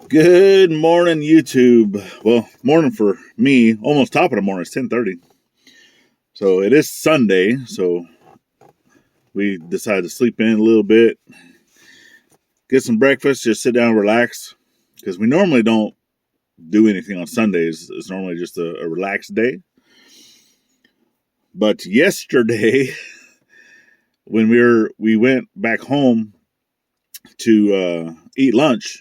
Good morning, YouTube. Well, morning for me. Almost top of the morning. It's 10:30. So it is Sunday. So we decided to sleep in a little bit, get some breakfast, just sit down and relax. Because we normally don't do anything on Sundays. It's normally just a relaxed day. But yesterday, when we went back home to eat lunch,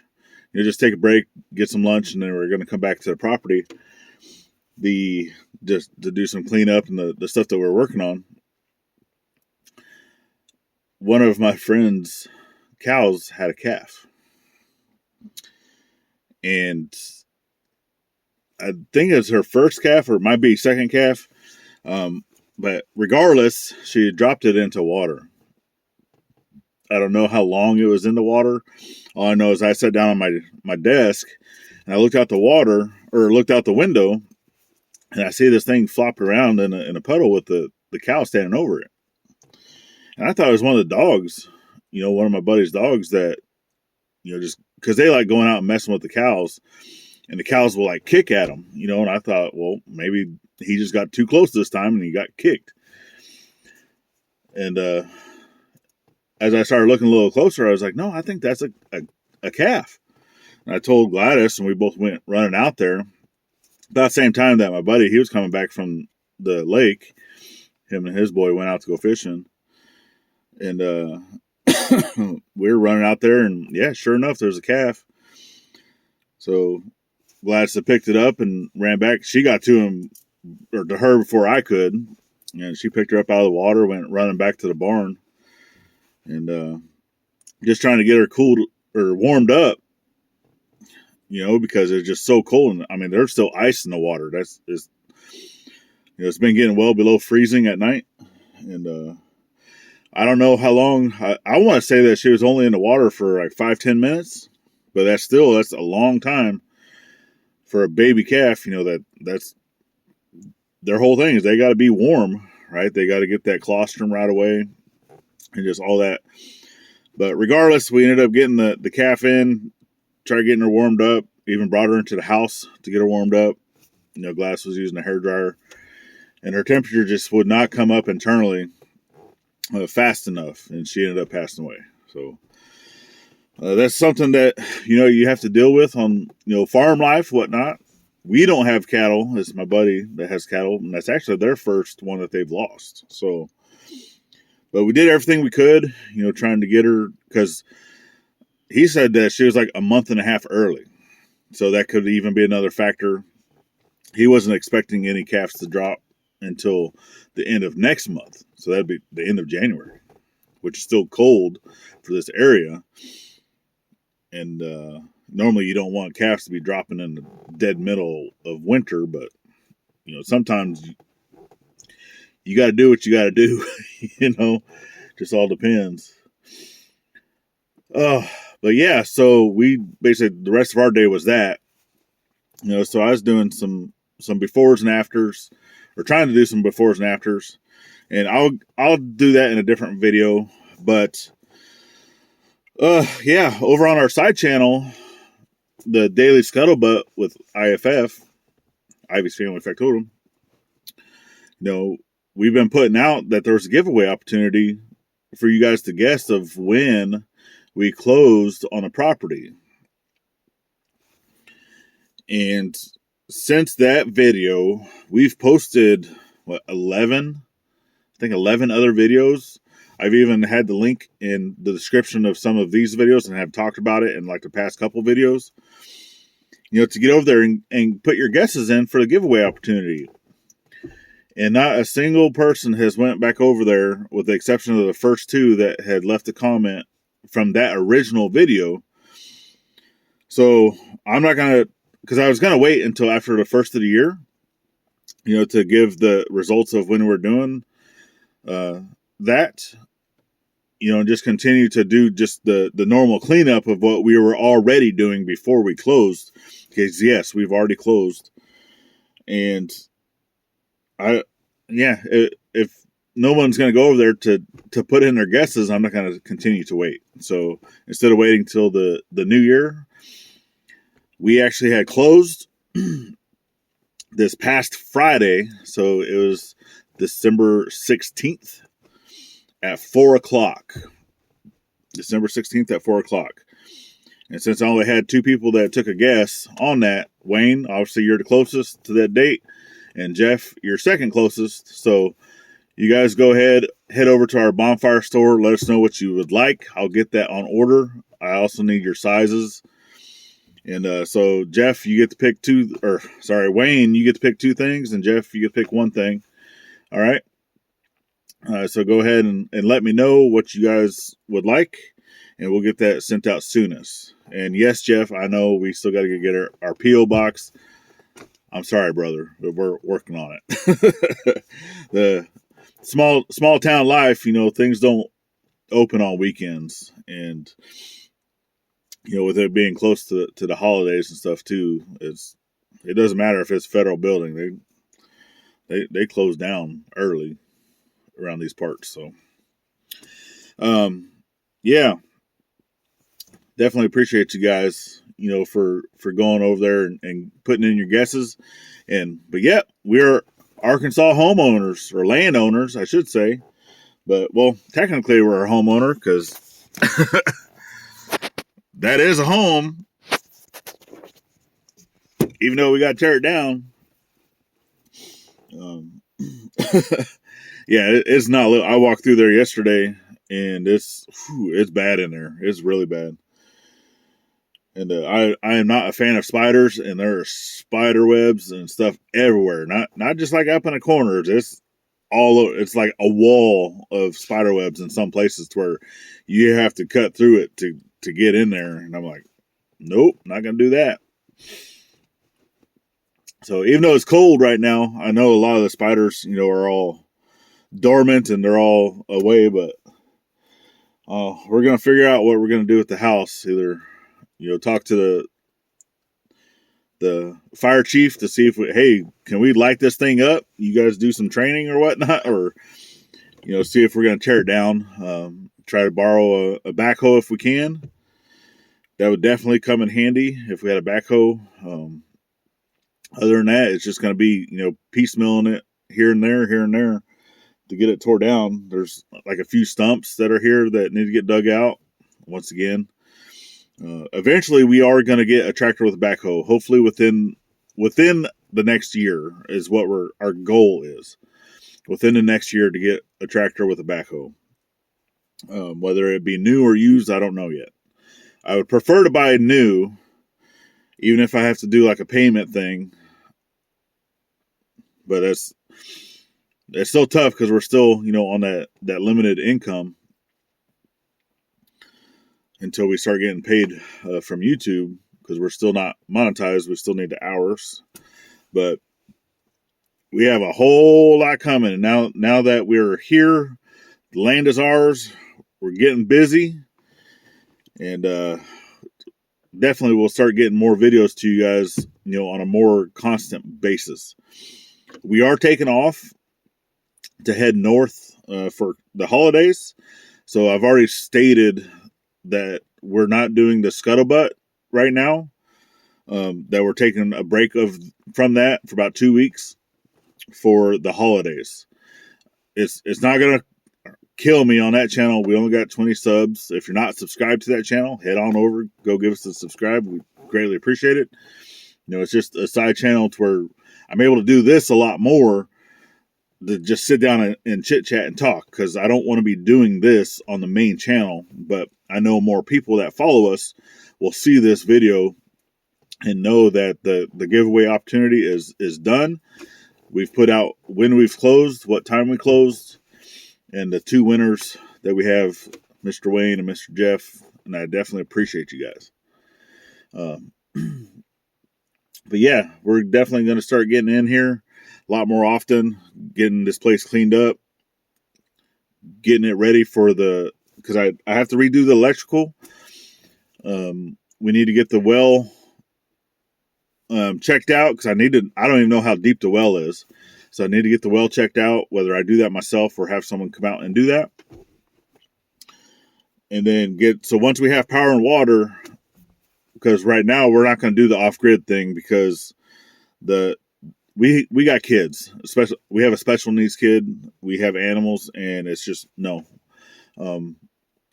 just take a break, get some lunch, and then we're going to come back to the property. Just to do some cleanup and the stuff that we're working on. One of my friend's cows had a calf, and I think it's her first calf, or it might be second calf. But regardless, she dropped it into water. I don't know how long it was in the water. All I know is I sat down on my desk and I looked out the window, and I see this thing flop around in a puddle with the cow standing over it. And I thought it was one of the dogs, one of my buddy's dogs that, just because they like going out and messing with the cows, and the cows will like kick at them, and I thought, well, maybe he just got too close this time and he got kicked. And as I started looking a little closer, I was like, no, I think that's a calf. And I told Gladys, and we both went running out there. About the same time that my buddy, he was coming back from the lake. Him and his boy went out to go fishing. And we were running out there, and yeah, sure enough, there's a calf. So Gladys picked it up and ran back. She got to her before I could. And she picked her up out of the water, went running back to the barn. And just trying to get her cooled or warmed up, because it's just so cold. And I mean, there's still ice in the water. It's been getting well below freezing at night. And I don't know how long. I want to say that she was only in the water for like 5-10 minutes, but that's a long time for a baby calf. That's their whole thing is they got to be warm, right? They got to get that colostrum right away and just all that. But regardless, we ended up getting the calf in, tried getting her warmed up, even brought her into the house to get her warmed up. Gladys was using a hairdryer, and her temperature just would not come up internally fast enough, and she ended up passing away. So that's something that you have to deal with on farm life, whatnot. We don't have cattle. It's my buddy that has cattle, and that's actually their first one that they've lost. So, but we did everything we could, trying to get her, because he said that she was like a month and a half early. So that could even be another factor. He wasn't expecting any calves to drop until the end of next month. So that'd be the end of January, which is still cold for this area. And normally you don't want calves to be dropping in the dead middle of winter, but sometimes you got to do what you got to do. Just all depends. But yeah, so we basically, the rest of our day was that. So I was doing some befores and afters, or trying to do some befores and afters, and I'll do that in a different video. But yeah, over on our side channel, the Daily Scuttlebutt with IFF, Ivy's Family Factotum, we've been putting out that there's a giveaway opportunity for you guys to guess of when we closed on a property. And since that video, we've posted 11 other videos. I've even had the link in the description of some of these videos and have talked about it in like the past couple videos, to get over there and put your guesses in for the giveaway opportunity. And not a single person has went back over there, with the exception of the first two that had left a comment from that original video. So I'm not going to, because I was going to wait until after the first of the year, to give the results of when we're doing that, and just continue to do just the normal cleanup of what we were already doing before we closed. Because yes, we've already closed. And if no one's going to go over there to put in their guesses, I'm not going to continue to wait. So instead of waiting till the new year, we actually had closed this past Friday. So it was December 16th at 4 o'clock. December 16th at 4 o'clock. And since I only had 2 people that took a guess on that, Wayne, obviously you're the closest to that date, and Jeff, you're second closest. So you guys go ahead, head over to our bonfire store. Let us know what you would like. I'll get that on order. I also need your sizes. And so Jeff, you get to pick Wayne, you get to pick 2 things, and Jeff, you get to pick 1 thing. All right. So go ahead and let me know what you guys would like, and we'll get that sent out soonest. And yes, Jeff, I know we still got to get our P.O. box. I'm sorry, brother, but we're working on it. The small town life, things don't open on weekends, and with it being close to the holidays and stuff too, it doesn't matter if it's a federal building. They close down early around these parts. So, yeah, definitely appreciate you guys, for going over there and putting in your guesses. But yeah, we're Arkansas homeowners, or landowners, I should say. But, well, technically we're a homeowner because that is a home, even though we got to tear it down. Yeah, it's not. I walked through there yesterday, and it's bad in there. It's really bad. And I am not a fan of spiders, and there are spider webs and stuff everywhere. Not just like up in the corners. It's all over. It's like a wall of spider webs in some places to where you have to cut through it to get in there. And I'm like, nope, not gonna do that. So even though it's cold right now, I know a lot of the spiders, are all dormant and they're all away, but we're going to figure out what we're going to do with the house. Either, talk to the fire chief to see if can we light this thing up? You guys do some training or whatnot, or, see if we're going to tear it down. Try to borrow a backhoe if we can. That would definitely come in handy if we had a backhoe. Other than that, it's just going to be, piecemealing it here and there to get it tore down. There's like a few stumps that are here that need to get dug out. Once again, eventually we are going to get a tractor with a backhoe. Hopefully within the next year is what our goal is. Within the next year to get a tractor with a backhoe. Whether it be new or used, I don't know yet. I would prefer to buy new, even if I have to do like a payment thing. But it's still tough because we're still, on that limited income until we start getting paid from YouTube, because we're still not monetized. We still need the hours, but we have a whole lot coming. And now that we're here, the land is ours. We're getting busy, and definitely we'll start getting more videos to you guys, on a more constant basis. We are taking off to head north for the holidays. So I've already stated that we're not doing the scuttlebutt right now. That we're taking a break from that for about 2 weeks for the holidays. It's not going to kill me on that channel. We only got 20 subs. If you're not subscribed to that channel, head on over, go give us a subscribe. We greatly appreciate it. It's just a side channel to where I'm able to do this a lot more, to just sit down and chit chat and talk, because I don't want to be doing this on the main channel. But I know more people that follow us will see this video and know that the giveaway opportunity is done. We've put out when we've closed, what time we closed, and the 2 winners that we have, Mr. Wayne and Mr. Jeff, and I definitely appreciate you guys. But yeah, we're definitely going to start getting in here a lot more often, getting this place cleaned up, getting it ready for because I have to redo the electrical. We need to get the well checked out, because I don't even know how deep the well is. So I need to get the well checked out, whether I do that myself or have someone come out and do that. And then so once we have power and water, because right now we're not going to do the off-grid thing because we got kids, especially we have a special needs kid, we have animals, and it's just no. I'm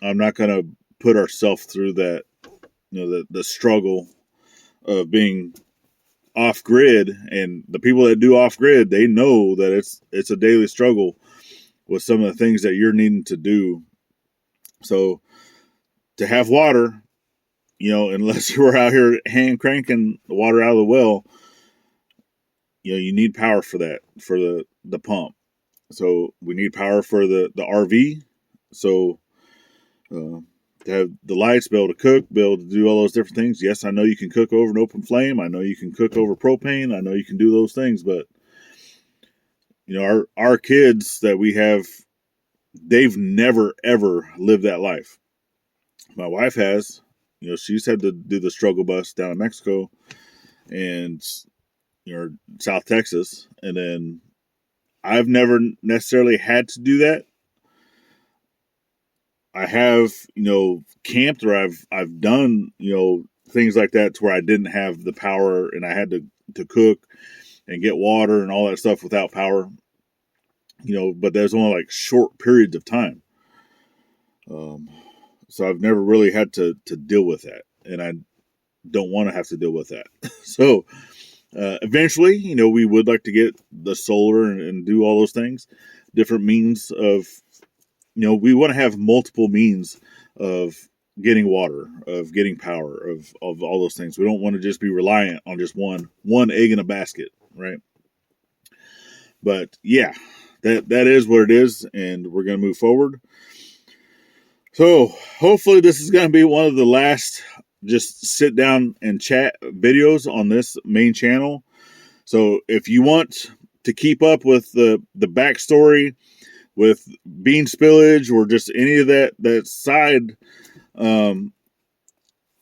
not going to put ourselves through that, the struggle of being off grid. And the people that do off grid, they know that it's a daily struggle with some of the things that you're needing to do. So to have water, unless we're out here hand cranking the water out of the well, you need power for that, for the pump. So we need power for the RV. So to have the lights, be able to cook, be able to do all those different things. Yes, I know you can cook over an open flame. I know you can cook over propane. I know you can do those things, but our kids that we have, they've never ever lived that life. My wife has. She's had to do the struggle bus down in Mexico and South Texas, and then I've never necessarily had to do that. I have, camped, or I've done, things like that to where I didn't have the power and I had to cook and get water and all that stuff without power, but there's only like short periods of time. So I've never really had to deal with that, and I don't want to have to deal with that. So eventually, we would like to get the solar and do all those things, different means of, we want to have multiple means of getting water, of getting power, of all those things. We don't want to just be reliant on just one egg in a basket, right? But yeah, that is what it is, and we're going to move forward. So hopefully this is going to be one of the last just sit down and chat videos on this main channel. So if you want to keep up with the backstory, with bean spillage, or just any of that side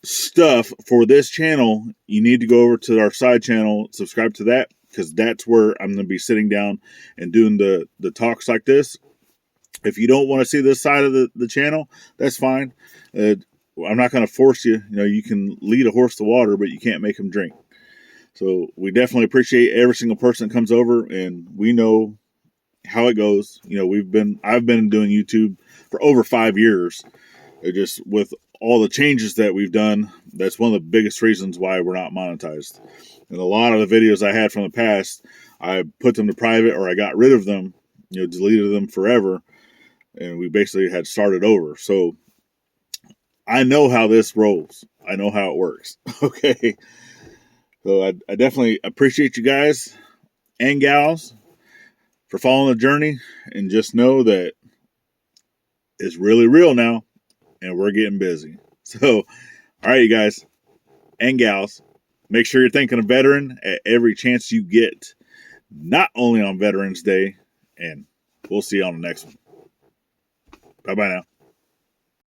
stuff for this channel, you need to go over to our side channel, subscribe to that, because that's where I'm going to be sitting down and doing the talks like this. If you don't want to see this side of the channel, that's fine. I'm not going to force you. You can lead a horse to water, but you can't make him drink. So we definitely appreciate every single person that comes over, and we know how it goes. I've been doing YouTube for over 5 years. It just, with all the changes that we've done, that's one of the biggest reasons why we're not monetized. And a lot of the videos I had from the past, I put them to private, or I got rid of them, deleted them forever, and we basically had started over. So I know how this rolls. I know how it works. Okay. So I definitely appreciate you guys and gals for following the journey, and just know that it's really real now, and we're getting busy. So, all right, you guys and gals, make sure you're thinking of veteran at every chance you get, not only on Veterans Day, and we'll see you on the next one. Bye-bye now.